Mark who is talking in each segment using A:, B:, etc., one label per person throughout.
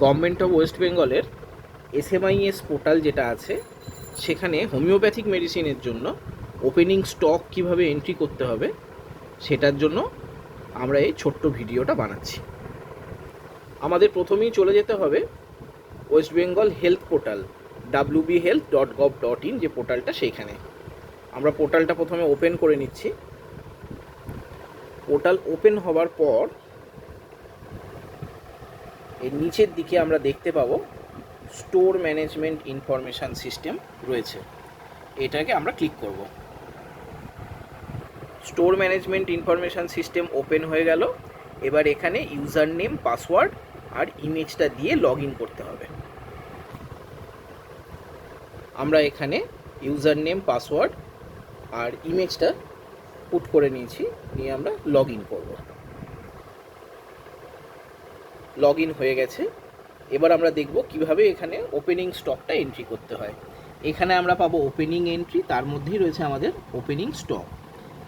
A: Government of West বেঙ্গলের এসএমআইএস portal যেটা আছে সেখানে হোমিওপ্যাথিক মেডিসিনের জন্য ওপেনিং স্টক কিভাবে এন্ট্রি করতে হবে সেটার জন্য আমরা এই ছোট্ট ভিডিওটা বানাচ্ছি। আমাদের প্রথমেই চলে যেতে হবে West Bengal health portal wbhealth.gov.in যে পোর্টালটা, সেইখানে আমরা পোর্টালটা প্রথমে ওপেন করে নিচ্ছি। পোর্টাল ওপেন হবার পর এর নিচের দিকে আমরা দেখতে পাবো স্টোর ম্যানেজমেন্ট ইনফরমেশান সিস্টেম রয়েছে, এটাকে আমরা ক্লিক করব। Store management information system open হয়ে গেল। এবার এখানে ইউজার নেম, পাসওয়ার্ড আর ইমেজটা দিয়ে লগ ইন করতে হবে। আমরা এখানে ইউজার নেম, পাসওয়ার্ড আর ইমেজটা পুট করে নিয়েছি, নিয়ে আমরা লগ ইন করব। লগ ইন হয়ে গেছে। এবার আমরা দেখব কিভাবে এখানে ওপেনিং স্টকটা এন্ট্রি করতে হয়। এখানে আমরা পাবো ওপেনিং এন্ট্রি, তার মধ্যেই রয়েছে আমাদের ওপেনিং স্টক।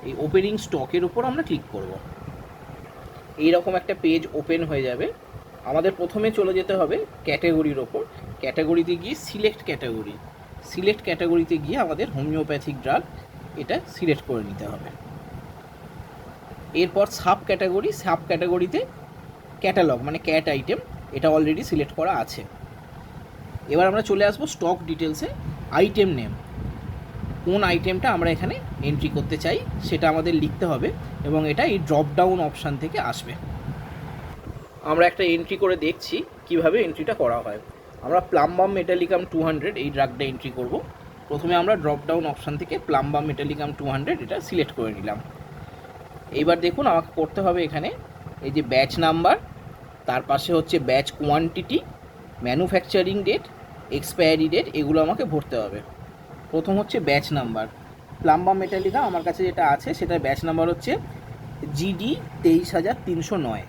A: এই ওপেনিং স্টকের উপর আমরা ক্লিক করব। এইরকম একটা পেজ ওপেন হয়ে যাবে। আমাদের প্রথমে চলে যেতে হবে ক্যাটাগরির ওপর। ক্যাটাগরিতে গিয়ে সিলেক্ট ক্যাটাগরিতে গিয়ে আমাদের হোমিওপ্যাথিক ড্রাগ এটা সিলেক্ট করে নিতে হবে। এরপর সাব ক্যাটাগরিতে ক্যাটালগ মানে ক্যাট আইটেম, এটা অলরেডি সিলেক্ট করা আছে। এবার আমরা চলে আসবো স্টক ডিটেলসে। আইটেম নেম, কোন আইটেমটা আমরা এখানে এন্ট্রি করতে চাই সেটা আমাদের লিখতে হবে এবং এটা এই ড্রপ ডাউন অপশান থেকে আসবে। আমরা একটা এন্ট্রি করে দেখছি কিভাবে এন্ট্রিটা করা হয়। আমরা প্লাম্বাম মেটালিকাম 200 এই ড্রাগটা এন্ট্রি করব। প্রথমে আমরা ড্রপ ডাউন অপশান থেকে প্লাম্বাম মেটালিকাম 200 এটা সিলেক্ট করে নিলাম। এইবার দেখুন আমাকে করতে হবে এখানে এই যে ব্যাচ নাম্বার, তার পাশে হচ্ছে batch quantity, manufacturing date, expiry date, এগুলো আমাকে ভরতে হবে। প্রথম হচ্ছে ব্যাচ নাম্বার। প্লাম্বাম মেটালিকা আমার কাছে যেটা আছে সেটার ব্যাচ নাম্বার হচ্ছে GD 23309,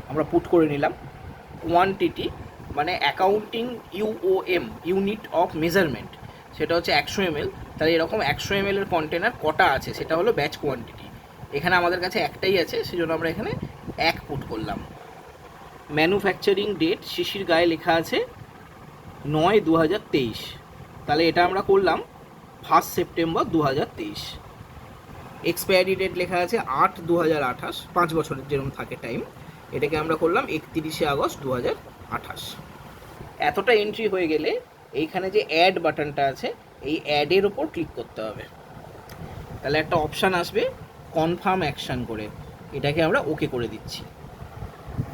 A: আমরা পুট করে নিলাম। কোয়ান্টিটি মানে accounting UOM, unit of measurement, সেটা হচ্ছে 100 ml। তাহলে এরকম 100 ml এর কন্টেনার কটা আছে সেটা হলো ব্যাচ কোয়ান্টিটি। এখানে আমাদের কাছে একটাই আছে, সেজন্য আমরা এখানে 1 পুট করলাম। ম্যানুফ্যাকচারিং ডেট শিশির গায়ে লেখা আছে 9/2023, তাহলে এটা আমরা করলাম 1 সেপ্টেম্বর 2023। এক্সপায়ারি ডেট লেখা আছে 8/2028, 5 বছরের যেরকম থাকে টাইম, এটাকে আমরা করলাম 31 আগস্ট 2028। এতটা এন্ট্রি হয়ে গেলে এইখানে যে অ্যাড বাটনটা আছে এই অ্যাডের ওপর ক্লিক করতে হবে। তাহলে একটা অপশান আসবে কনফার্ম অ্যাকশান করে, এটাকে আমরা ওকে করে দিচ্ছি।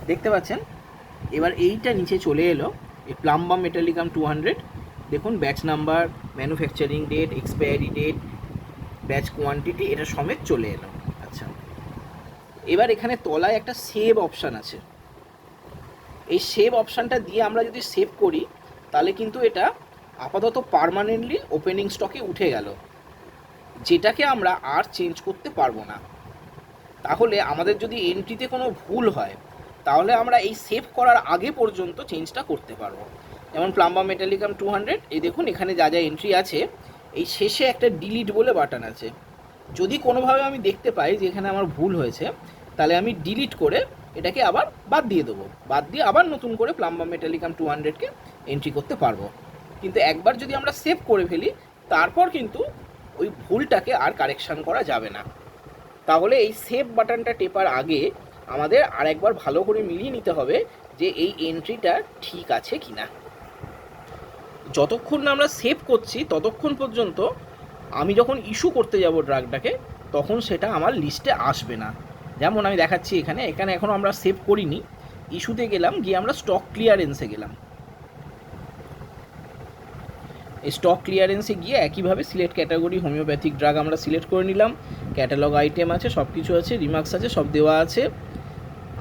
A: দেখতে পাচ্ছেন এবার এইটা নিচে চলে এলো, এই প্লাম্বাম মেটালিকাম 200, দেখুন batch number, manufacturing date, expiry date, batch quantity, এটা সমেত চলে এলো। আচ্ছা, এবার এখানে তলায় একটা সেভ অপশান আছে। এই সেভ অপশানটা দিয়ে আমরা যদি সেভ করি তাহলে কিন্তু এটা আপাতত পার্মানেন্টলি ওপেনিং স্টকে উঠে গেল, যেটাকে আমরা আর চেঞ্জ করতে পারবো না। তাহলে আমাদের যদি এন্ট্রিতে কোনো ভুল হয় তাহলে আমরা এই সেভ করার আগে পর্যন্ত চেঞ্জটা করতে পারবো। যেমন প্লাম্বাম মেটালিকাম 200, এই দেখুন এখানে যা যা এন্ট্রি আছে, এই শেষে একটা ডিলিট বলে বাটন আছে। যদি কোনোভাবে আমি দেখতে পাই যে এখানে আমার ভুল হয়েছে তাহলে আমি ডিলিট করে এটাকে আবার বাদ দিয়ে দেবো, বাদ দিয়ে আবার নতুন করে প্লাম্বাম মেটালিকাম 200কে এন্ট্রি করতে পারবো। কিন্তু একবার যদি আমরা সেভ করে ফেলি তারপর কিন্তু ওই ভুলটাকে আর কারেকশান করা যাবে না। তাহলে এই সেভ বাটনটা টেপার আগে আমাদের আর একবার ভালো করে মিলিয়ে নিতে হবে যে এই এন্ট্রিটা ঠিক আছে কি না। যতক্ষণ না আমরা সেভ করছি ততক্ষণ পর্যন্ত আমি যখন ইস্যু করতে যাব ড্রাগটাকে তখন সেটা আমার লিস্টে আসবে না। যেমন আমি দেখাচ্ছি এখানে এখনও আমরা সেভ করিনি, ইস্যুতে গেলাম, গিয়ে আমরা স্টক ক্লিয়ারেন্সে গেলাম। এই স্টক ক্লিয়ারেন্সে গিয়ে একইভাবে সিলেক্ট ক্যাটাগরি হোমিওপ্যাথিক ড্রাগ আমরা সিলেক্ট করে নিলাম। ক্যাটালগ আইটেম আছে, সব কিছু আছে, রিমার্কস আছে, সব দেওয়া আছে।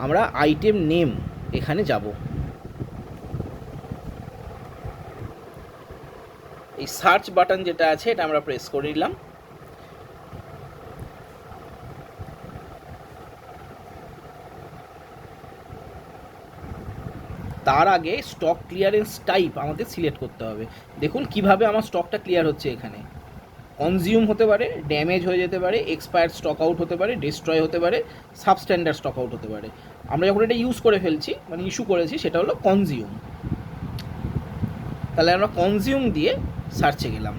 A: আমরা আইটেম নেম এখানে যাব। এই সার্চ বাটন যেটা আছে এটা আমরা প্রেস করে নিলাম। তার আগে স্টক ক্লিয়ারেন্স টাইপ আমাদের সিলেক্ট করতে হবে। দেখুন কিভাবে আমার স্টকটা ক্লিয়ার হচ্ছে। এখানে কনজিউম হতে পারে, ড্যামেজ হয়ে যেতে পারে, এক্সপায়ার্ড স্টক আউট হতে পারে, ডিস্ট্রয় হতে পারে, সাবস্ট্যান্ডার্ড স্টক আউট হতে পারে। আমরা যখন এটা ইউজ করে ফেলছি মানে ইস্যু করেছি সেটা হলো কনজিউম। তাহলে আমরা কনজিউম দিয়ে সার্চে গেলাম।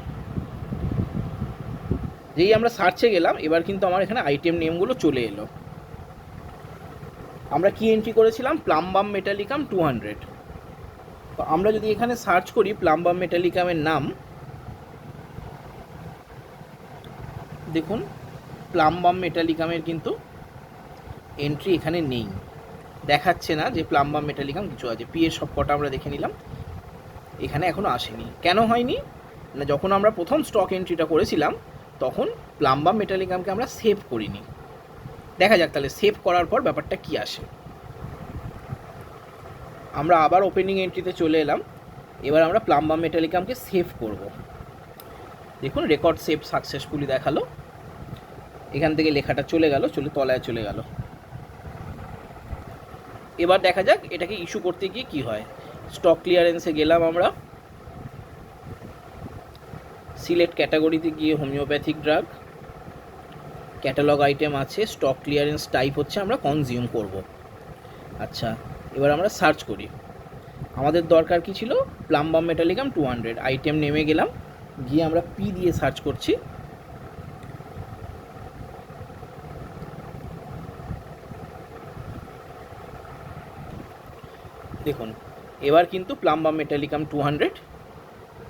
A: যেই আমরা সার্চে গেলাম এবার কিন্তু আমার এখানে আইটেম নেমগুলো চলে এলো। আমরা কি এন্ট্রি করেছিলাম? প্লামবাম মেটালিকাম 200। তো আমরা যদি এখানে সার্চ করি প্লামবাম মেটালিকামের নাম, দেখুন প্লামবাম মেটালিকামের কিন্তু এন্ট্রি এখানে নেই, দেখাচ্ছে না যে প্লামবাম মেটালিকাম কিছু আছে। পিএ সব কটা আমরা দেখে নিলাম, এখানে এখনও আসেনি। কেন হয়নি না, যখন আমরা প্রথম স্টক এন্ট্রিটা করেছিলাম তখন প্লামবাম মেটালিকামকে আমরা সেভ করিনি। দেখা যাক তাহলে সেভ করার পর ব্যাপারটা কি আসে। আমরা আবার ওপেনিং এন্ট্রিতে চলে এলাম। এবার আমরা প্লামবাম মেটালিকামকে সেভ করব। দেখুন রেকর্ড সেভ সাকসেসফুলি দেখালো, এখান থেকে লেখাটা চলে গেল, তলায় চলে গেল। এবার দেখা যাক এটাকে ইস্যু করতে গিয়ে কী হয়। স্টক ক্লিয়ারেন্সে গেলাম আমরা, সিলেক্ট ক্যাটাগরিতে গিয়ে হোমিওপ্যাথিক ড্রাগ, ক্যাটালগ আইটেম আছে, স্টক ক্লিয়ারেন্স টাইপ হচ্ছে আমরা কনজিউম করব। আচ্ছা, এবার আমরা সার্চ করি। আমাদের দরকার কি ছিল? প্লামবাম মেটালিকাম 200। আইটেম নেমে গেলাম, গিয়ে আমরা পি দিয়ে সার্চ করছি। দেখুন এবার কিন্তু প্লামবাম মেটালিকাম 200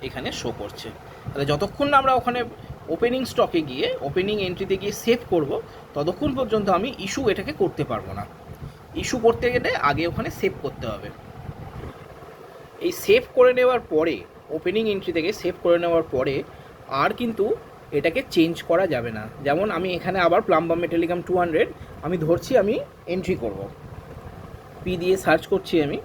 A: এখানে শো করছে। তাহলে যতক্ষণ না আমরা ওখানে ওপেনিং স্টকে গিয়ে ওপেনিং এন্ট্রিতে গিয়ে সেভ করব ততক্ষণ পর্যন্ত আমি ইস্যু এটাকে করতে পারবো না। ইস্যু করতে গেলে আগে ওখানে সেভ করতে হবে। এই সেভ করে নেওয়ার পরে, ওপেনিং এন্ট্রি থেকে সেভ করে নেওয়ার পরে আর কিন্তু এটাকে চেঞ্জ করা যাবে না। যেমন আমি এখানে আবার প্লামবাম মেটালিকাম 200 আমি ধরছি, আমি এন্ট্রি করব, পি দিয়ে সার্চ করছি আমি।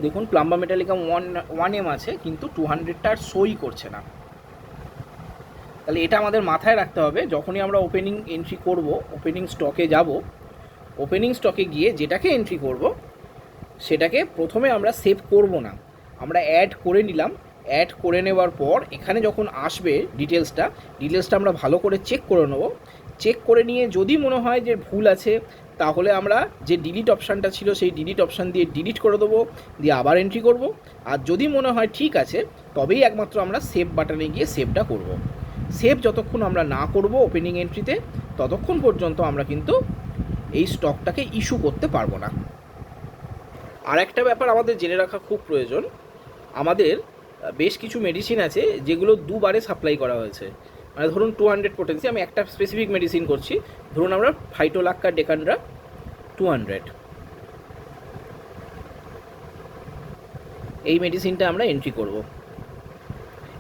A: দেখুন প্লামবাম মেটালিকাম 1M আছে কিন্তু 200টা আর শোই করছে না। তাহলে এটা আমাদের মাথায় রাখতে হবে, যখনই আমরা ওপেনিং এন্ট্রি করব, ওপেনিং স্টকে যাব, ওপেনিং স্টকে গিয়ে যেটাকে এন্ট্রি করব সেটাকে প্রথমে আমরা সেভ করব না, আমরা অ্যাড করে নিলাম। অ্যাড করে নেওয়ার পর এখানে যখন আসবে ডিটেলসটা আমরা ভালো করে চেক করে নেব। চেক করে নিয়ে যদি মনে হয় যে ভুল আছে তাহলে আমরা যে ডিলিট অপশানটা ছিল সেই ডিলিট অপশান দিয়ে ডিলিট করে দেবো, দিয়ে আবার এন্ট্রি করব। আর যদি মনে হয় ঠিক আছে তবেই একমাত্র আমরা সেভ বাটনে গিয়ে সেভটা করব। সেভ যতক্ষণ আমরা না করব ওপেনিং এন্ট্রিতে ততক্ষণ পর্যন্ত আমরা কিন্তু এই স্টকটাকে ইস্যু করতে পারবো না। আর একটা ব্যাপার আমাদের জেনে রাখা খুব প্রয়োজন, আমাদের বেশ কিছু মেডিসিন আছে যেগুলো দুবারে সাপ্লাই করা হয়েছে। মানে ধরুন 200 পোটেন্সি, আমি একটা স্পেসিফিক মেডিসিন করছি, ধরুন আমরা ফাইটোলাক্কা ডেকানড্রা 200, এই মেডিসিনটা আমরা এন্ট্রি করব।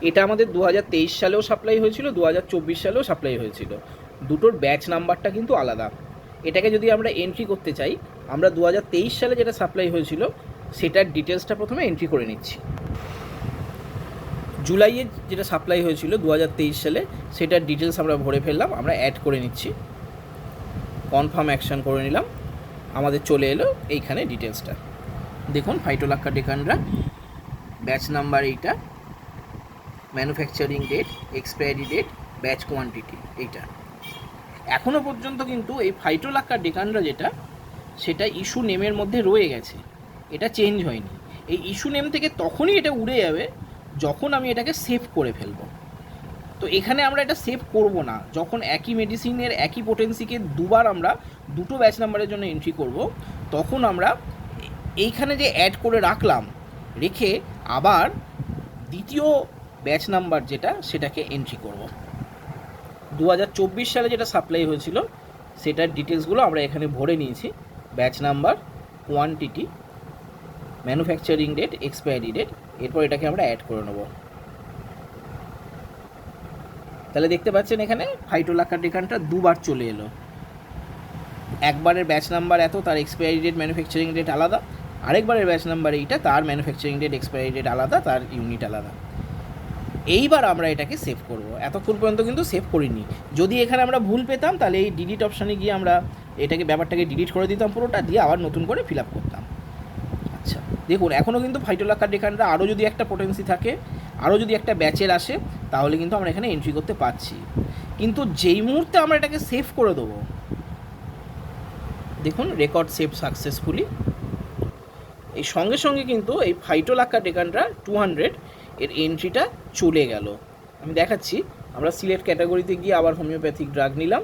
A: এটা আমাদের 2023 সালেও সাপ্লাই হয়েছিল, 2024 সালেও সাপ্লাই হয়েছিল। দুটোর ব্যাচ নাম্বারটা কিন্তু আলাদা। এটাকে যদি আমরা এন্ট্রি করতে চাই, আমরা 2023 সালে যেটা সাপ্লাই হয়েছিল সেটার ডিটেলসটা প্রথমে এন্ট্রি করে নিচ্ছি। জুলাইয়ে যেটা সাপ্লাই হয়েছিল 2023 সালে সেটার ডিটেলস আমরা ভরে ফেললাম, আমরা অ্যাড করে নিচ্ছি, কনফার্ম অ্যাকশন করে নিলাম, আমাদের চলে এলো এইখানে ডিটেলসটা। দেখুন ফাইটোলাক্কা ডেকানড্রা, ব্যাচ নাম্বার এইটা, manufacturing date, expiry date, batch quantity এইটা। এখনও পর্যন্ত কিন্তু এই ফাইটোলাক্কা ডেকানড্রা যেটা সেটা ইস্যু নেমের মধ্যে রয়ে গেছে, এটা চেঞ্জ হয়নি। এই ইস্যু নেম থেকে তখনই এটা উড়ে যাবে যখন আমি এটাকে সেভ করে ফেলবো। তো এখানে আমরা এটা সেভ করব না, যখন একই মেডিসিনের একই পোটেন্সিকে দুবার আমরা দুটো ব্যাচ নাম্বারের জন্য এন্ট্রি করব তখন আমরা এইখানে যে অ্যাড করে রাখলাম রেখে আবার দ্বিতীয় ব্যাচ নাম্বার যেটা সেটাকে এন্ট্রি করব। 2024 সালে যেটা সাপ্লাই হয়েছিল সেটার ডিটেলসগুলো আমরা এখানে ভরে নিয়েছি, batch number, quantity, manufacturing date, expiry date. এরপর এটাকে আমরা অ্যাড করে নেব। তাহলে দেখতে পাচ্ছেন এখানে ফাইটোলাক্কা ডেকানটা দুবার চলে এলো, একবারের ব্যাচ নাম্বার এত, তার এক্সপায়ারি ডেট ম্যানুফ্যাকচারিং ডেট আলাদা, আরেকবারের ব্যাচ নাম্বার এইটা, তার ম্যানুফ্যাকচারিং ডেট এক্সপায়ারি ডেট আলাদা, তার ইউনিট আলাদা। এইবার আমরা এটাকে সেভ করব, এতক্ষণ পর্যন্ত কিন্তু সেভ করিনি। যদি এখানে আমরা ভুল পেতাম তাহলে এই ডিলিট অপশানে গিয়ে আমরা এটাকে ব্যাপারটাকে ডিলিট করে দিতাম পুরোটা, দিয়ে আবার নতুন করে ফিল আপ করতাম। আচ্ছা দেখুন এখনও কিন্তু ফাইটোলাক্কা ডেকানড্রা আরও যদি একটা পোটেন্সি থাকে, আরও যদি একটা ব্যাচের আসে তাহলে কিন্তু আমরা এখানে এন্ট্রি করতে পারছি। কিন্তু যেই মুহূর্তে আমরা এটাকে সেভ করে দেবো দেখুন রেকর্ড সেভ সাকসেসফুলি। এই সঙ্গে সঙ্গে কিন্তু এই ফাইটোলাক্কা ডেকানড্রা 200 এর এন্ট্রিটা চলে গেল। আমি দেখাচ্ছি, আমরা সিলেক্ট ক্যাটাগরিতে গিয়ে আবার হোমিওপ্যাথিক ড্রাগ নিলাম,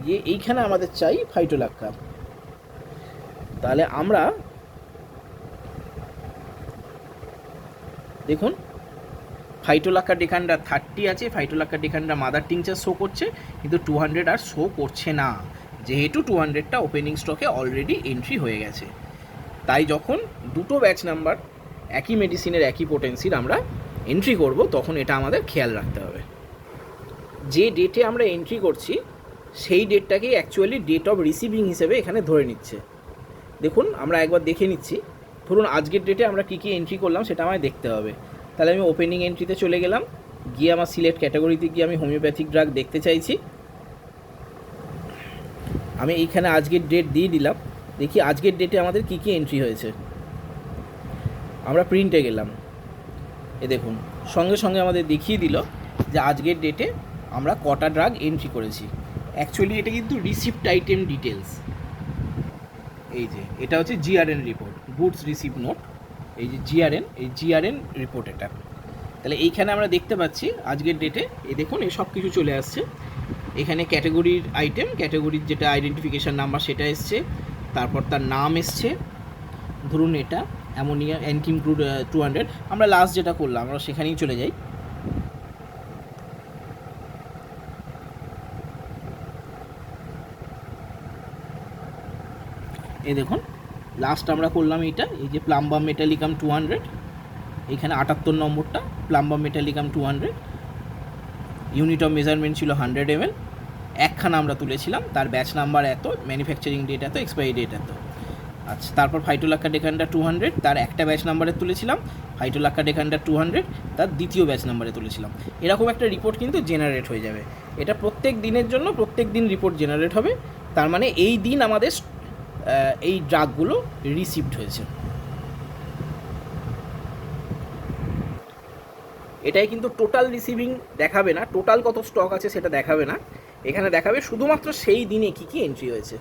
A: গিয়ে এইখানে আমাদের চাই ফাইটোলাক্কা। তাহলে আমরা দেখুন ফাইটোলাক্কা ডেকানড্রা 30 আছে, ফাইটোলাক্কা ডেকানড্রা মাদার টিংচার শো করছে, কিন্তু 200 আর শো করছে না, যেহেতু 200টা ওপেনিং স্টকে অলরেডি এন্ট্রি হয়ে গেছে। তাই যখন দুটো ব্যাচ নাম্বার একই মেডিসিনের একই পোটেন্সির আমরা এন্ট্রি করব, তখন এটা আমাদের খেয়াল রাখতে হবে। যে ডেটে আমরা এন্ট্রি করছি সেই ডেটটাকেই অ্যাকচুয়ালি ডেট অফ রিসিভিং হিসেবে এখানে ধরে নিচ্ছে। দেখুন আমরা একবার দেখে নিচ্ছি, ধরুন আজকের ডেটে আমরা কী কী এন্ট্রি করলাম সেটা আমায় দেখতে হবে। তাহলে আমি ওপেনিং এন্ট্রিতে চলে গেলাম, গিয়ে আমার সিলেক্ট ক্যাটাগরিতে গিয়ে আমি হোমিওপ্যাথিক ড্রাগ দেখতে চাইছি। আমি এইখানে আজকের ডেট দিয়ে দিলাম, দেখি আজকের ডেটে আমাদের কী কী এন্ট্রি হয়েছে। আমরা প্রিন্টে গেলাম, এ দেখুন সঙ্গে সঙ্গে আমাদের দেখিয়ে দিল যে আজকের ডেটে আমরা কটা ড্রাগ এন্ট্রি করেছি। অ্যাকচুয়ালি এটা কিন্তু রিসিপ্ট আইটেম ডিটেলস। এই যে এটা হচ্ছে GRN report, goods receipt note. এই যে জিআরএন, এই জিআরএন রিপোর্ট এটা। তাহলে এইখানে আমরা দেখতে পাচ্ছি আজকের ডেটে এই দেখুন এই সব কিছু চলে আসছে। এখানে ক্যাটাগরির আইটেম, ক্যাটাগরির যেটা আইডেন্টিফিকেশান নাম্বার সেটা এসছে, তারপর তার নাম এসছে, ধরুন এটা অ্যামোনিয়া অ্যান্টিমক্রুড 200। আমরা লাস্ট যেটা করলাম আমরা সেখানেই চলে যাই। এই দেখুন লাস্ট আমরা করলাম এইটা, এই যে প্লাম্বাম মেটালিকাম 200, এখানে 78 নম্বরটা প্লাম্বাম মেটালিকাম 200, ইউনিট অফ মেজারমেন্ট ছিল 100 ml, একখানা আমরা তুলেছিলাম, তার ব্যাচ নাম্বার এত, ম্যানুফ্যাকচারিং ডেট এত, এক্সপায়ারি ডেট এত। আচ্ছা, তারপর ফাইটোলাক্কা ডেকানড্রা 200 তার একটা ব্যাচ নাম্বারে তুলেছিলাম, ফাইটোলাক্কা ডেকানড্রা 200 তার দ্বিতীয় ব্যাচ নাম্বারে তুলেছিলাম। এরকম একটা রিপোর্ট কিন্তু জেনারেট হয়ে যাবে। এটা প্রত্যেক দিনের জন্য প্রত্যেক দিন রিপোর্ট জেনারেট হবে। তার মানে এই দিন আমাদের এই ড্রাগগুলো রিসিভড হয়েছে। এটাই কিন্তু টোটাল রিসিভিং দেখাবে না, টোটাল কত স্টক আছে সেটা দেখাবে না, এখানে দেখাবে শুধুমাত্র সেই দিনে কী কী এন্ট্রি হয়েছে।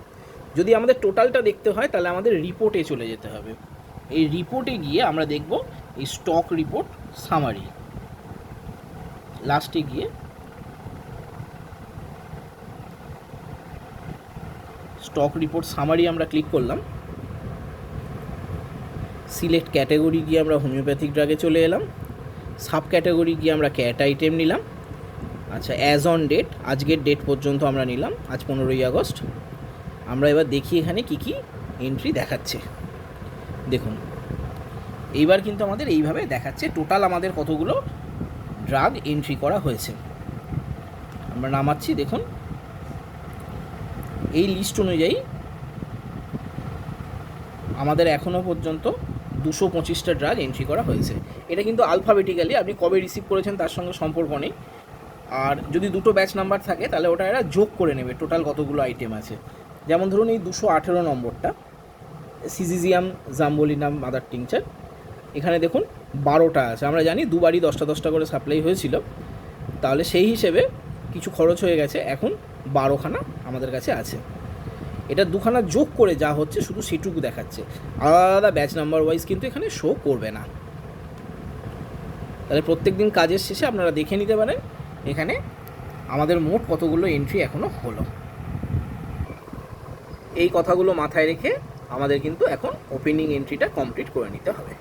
A: যদি আমাদের টোটালটা দেখতে হয় তাহলে আমাদের রিপোর্টে চলে যেতে হবে। এই রিপোর্টে গিয়ে আমরা দেখব এই স্টক রিপোর্ট সামারি, লাস্টে গিয়ে স্টক রিপোর্ট সামারি আমরা ক্লিক করলাম। সিলেক্ট ক্যাটাগরি গিয়ে আমরা হোমিওপ্যাথিক ড্রাগে চলে এলাম, সাব ক্যাটাগরি গিয়ে আমরা ক্যাট আইটেম নিলাম। আচ্ছা, অ্যাজ অন ডেট আজকের ডেট পর্যন্ত আমরা নিলাম, আজ 15ই আগস্ট। আমরা এবার দেখি এখানে কি কি এন্ট্রি দেখাচ্ছে। দেখুন এইবার কিন্তু আমাদের এইভাবে দেখাচ্ছে টোটাল আমাদের কতগুলো ড্রাগ এন্ট্রি করা হয়েছে। আমরা নামাচ্ছি, দেখুন এই লিস্ট অনুযায়ী আমাদের এখনও পর্যন্ত 225টা ড্রাগ এন্ট্রি করা হয়েছে। এটা কিন্তু আলফাবেটিক্যালি, আপনি কবে রিসিভ করেছেন তার সঙ্গে সম্পর্ক নেই। আর যদি দুটো ব্যাচ নাম্বার থাকে তাহলে ওটা এরা যোগ করে নেবে টোটাল কতগুলো আইটেম আছে। যেমন ধরুন এই 218 নম্বরটা সিজিজিয়াম জাম্বোলিনাম মাদার টিংচার, এখানে দেখুন 12টা আছে। আমরা জানি দুবারই 10টা 10টা করে সাপ্লাই হয়েছিল, তাহলে সেই হিসেবে কিছু খরচ হয়ে গেছে, এখন 12খানা আমাদের কাছে আছে। এটা দুখানা যোগ করে যা হচ্ছে শুধু সেটুকু দেখাচ্ছে, আলাদা আলাদা ব্যাচ নাম্বার ওয়াইজ কিন্তু এখানে শো করবে না। তাহলে প্রত্যেক দিন কাজের শেষে আপনারা দেখে নিতে পারেন এখানে আমাদের মোট কতগুলো এন্ট্রি এখনও হলো। এই কথাগুলো মাথায় রেখে আমাদের কিন্তু এখন ওপেনিং এন্ট্রিটা কমপ্লিট করে নিতে হবে।